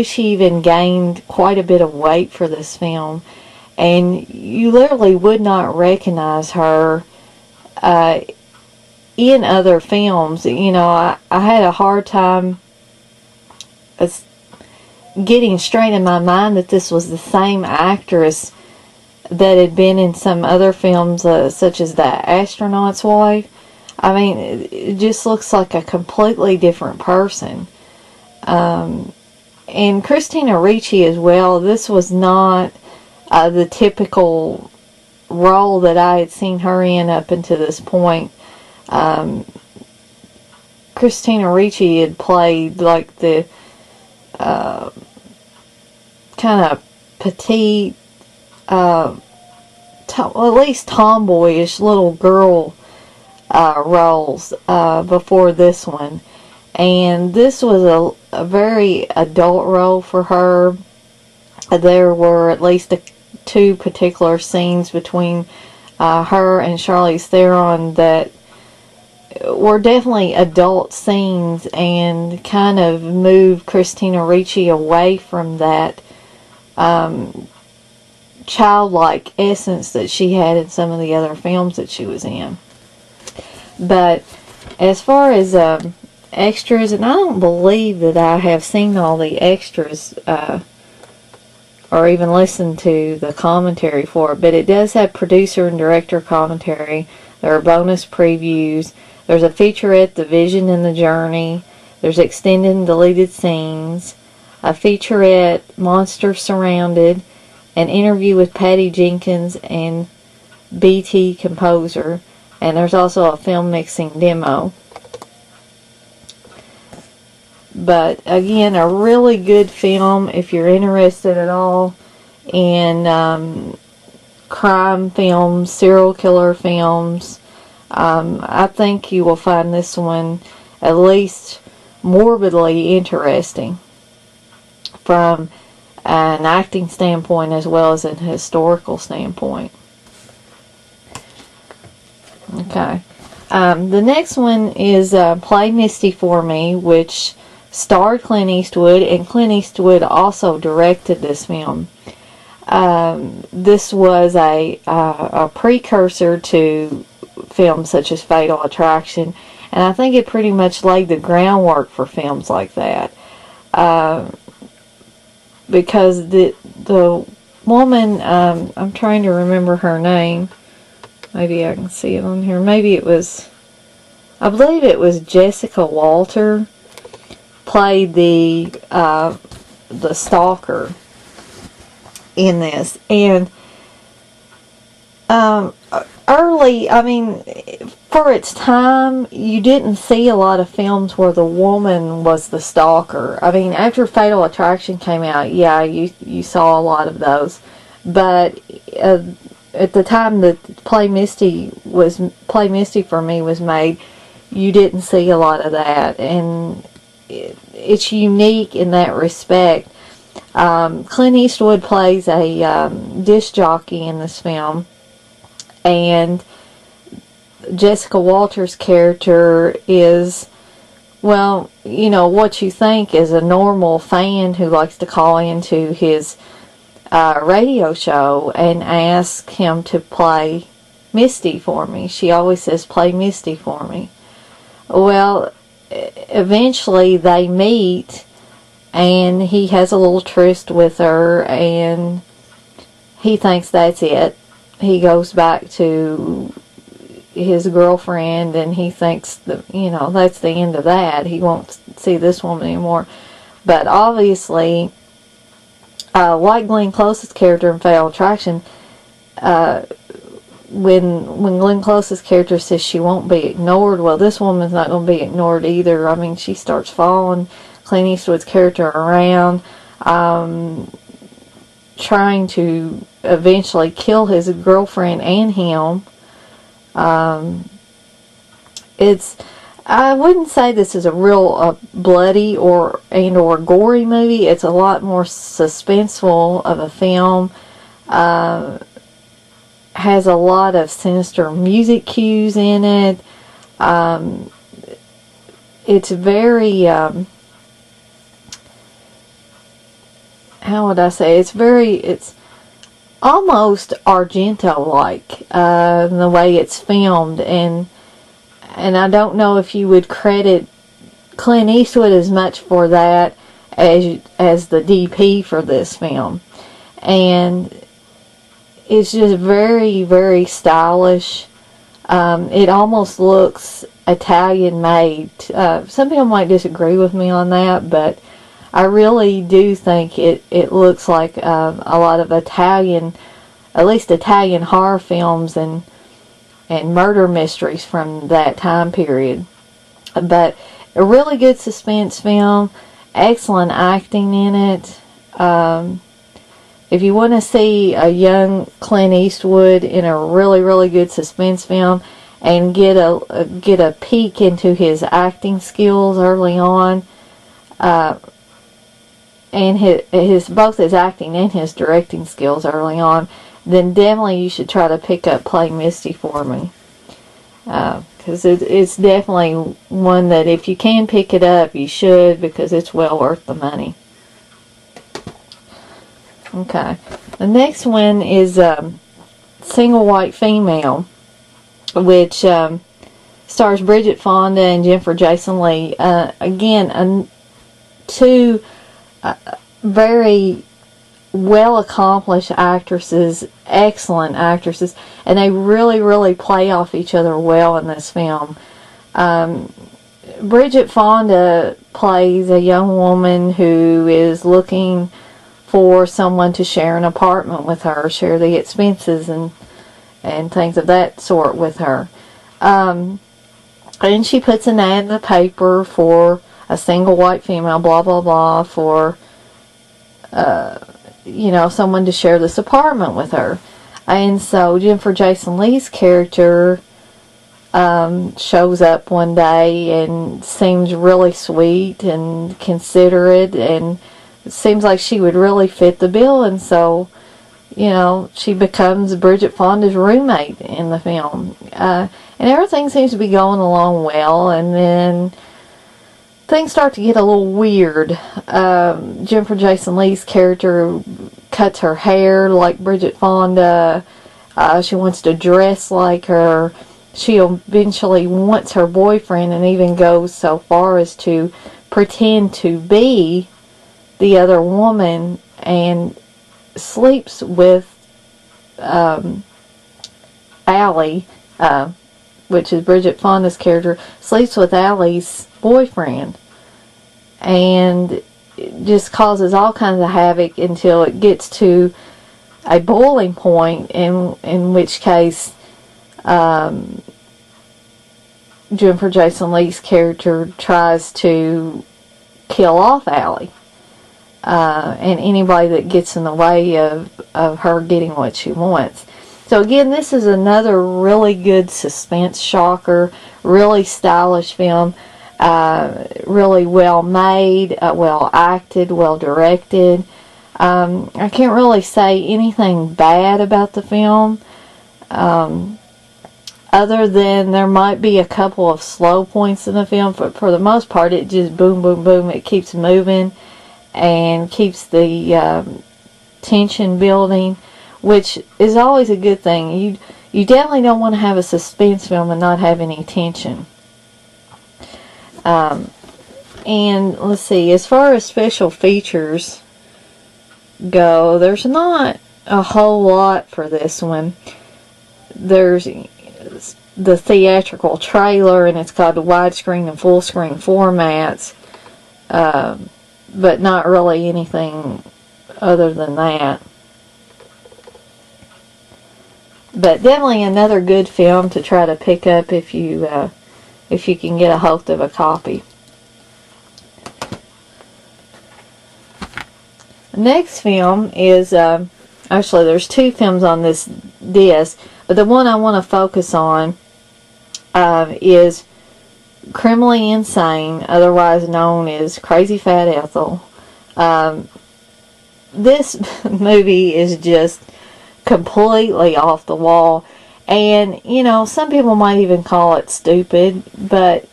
She even gained quite a bit of weight for this film, and you literally would not recognize her in other films. You know, I had a hard time getting straight in my mind that this was the same actress that had been in some other films, such as The Astronaut's Wife. I mean, it just looks like a completely different person. And Christina Ricci as well. This was not the typical role that I had seen her in up until this point. Christina Ricci had played like the kind of petite, at least tomboyish little girl roles before this one. And this was a very adult role for her. There were at least two particular scenes between her and Charlize Theron that were definitely adult scenes and kind of moved Christina Ricci away from that childlike essence that she had in some of the other films that she was in. But as far as extras, and I don't believe that I have seen all the extras or even listened to the commentary for it, but it does have producer and director commentary. There are bonus previews. There's a featurette, The Vision and the Journey. There's extended and deleted scenes, a featurette, Monster Surrounded, an interview with Patty Jenkins and BT Composer, and there's also a film mixing demo. But again, a really good film if you're interested at all in crime films, serial killer films. I think you will find this one at least morbidly interesting from an acting standpoint as well as an historical standpoint. Okay. The next one is Play Misty for Me, which starred Clint Eastwood, and Clint Eastwood also directed this film. This was a precursor to films such as Fatal Attraction, and I think it pretty much laid the groundwork for films like that. Because the woman, I'm trying to remember her name. Maybe I can see it on here. Maybe it was, I believe it was Jessica Walter, played the stalker in this. And early, I mean, for its time, you didn't see a lot of films where the woman was the stalker. I mean, after Fatal Attraction came out, yeah, you saw a lot of those. But at the time that Play Misty for Me was made, you didn't see a lot of that, and it's unique in that respect. Clint Eastwood plays a disc jockey in this film, and Jessica Walter's character is, well, you know, what you think is a normal fan who likes to call into his radio show and ask him to play Misty for me. She always says, "Play Misty for me." Well, eventually they meet, and he has a little tryst with her, and he thinks that's it. He goes back to his girlfriend, and he thinks that, you know, that's the end of that. He won't see this woman anymore. But obviously, like Glenn Close's character in Fatal Attraction, when Glenn Close's character says she won't be ignored, well, this woman's not going to be ignored either. I mean, she starts following Clint Eastwood's character around, trying to eventually kill his girlfriend and him. I wouldn't say this is a real bloody or gory movie. It's a lot more suspenseful of a film. Has a lot of sinister music cues in it. It's very how would I say, it's almost Argento-like, the way it's filmed, and I don't know if you would credit Clint Eastwood as much for that as the DP for this film. And it's just very, very stylish. It almost looks Italian made. Some people might disagree with me on that, but I really do think it looks like a lot of Italian, at least Italian horror films and murder mysteries from that time period. But a really good suspense film, excellent acting in it. If you want to see a young Clint Eastwood in a really, really good suspense film and get a peek into his acting skills early on, and both his acting and his directing skills early on, then definitely you should try to pick up Play Misty for Me. Because it's definitely one that if you can pick it up, you should, because it's well worth the money. Okay. The next one is Single White Female, which stars Bridget Fonda and Jennifer Jason Leigh. Again, two very well accomplished actresses, excellent actresses, and they really, really play off each other well in this film. Bridget Fonda plays a young woman who is looking for someone to share an apartment with her, share the expenses and things of that sort with her. And she puts an ad in the paper for a single white female, blah, blah, blah, for, someone to share this apartment with her. And so Jennifer Jason Leigh's character shows up one day and seems really sweet and considerate, and it seems like she would really fit the bill, and so, she becomes Bridget Fonda's roommate in the film. And everything seems to be going along well, and then things start to get a little weird. Jennifer Jason Leigh's character cuts her hair like Bridget Fonda. She wants to dress like her. She eventually wants her boyfriend and even goes so far as to pretend to be the other woman and sleeps with Allie, which is Bridget Fonda's character, sleeps with Allie's boyfriend, and it just causes all kinds of havoc until it gets to a boiling point, in which case Jennifer Jason Leigh's character tries to kill off Allie. And anybody that gets in the way of her getting what she wants. So again, this is another really good suspense shocker, really stylish film, really well made, well acted, well directed. I can't really say anything bad about the film, other than there might be a couple of slow points in the film. For the most part, it just boom, boom, boom, it keeps moving and keeps the tension building, which is always a good thing. You definitely don't want to have a suspense film and not have any tension. And let's see, as far as special features go, there's not a whole lot for this one. There's the theatrical trailer, and it's got the widescreen and full screen formats. But not really anything other than that. But definitely another good film to try to pick up if you can get a hold of a copy. The next film is actually there's two films on this disc, but the one I want to focus on is Criminally Insane, otherwise known as Crazy Fat Ethel. This movie is just completely off the wall, and some people might even call it stupid, but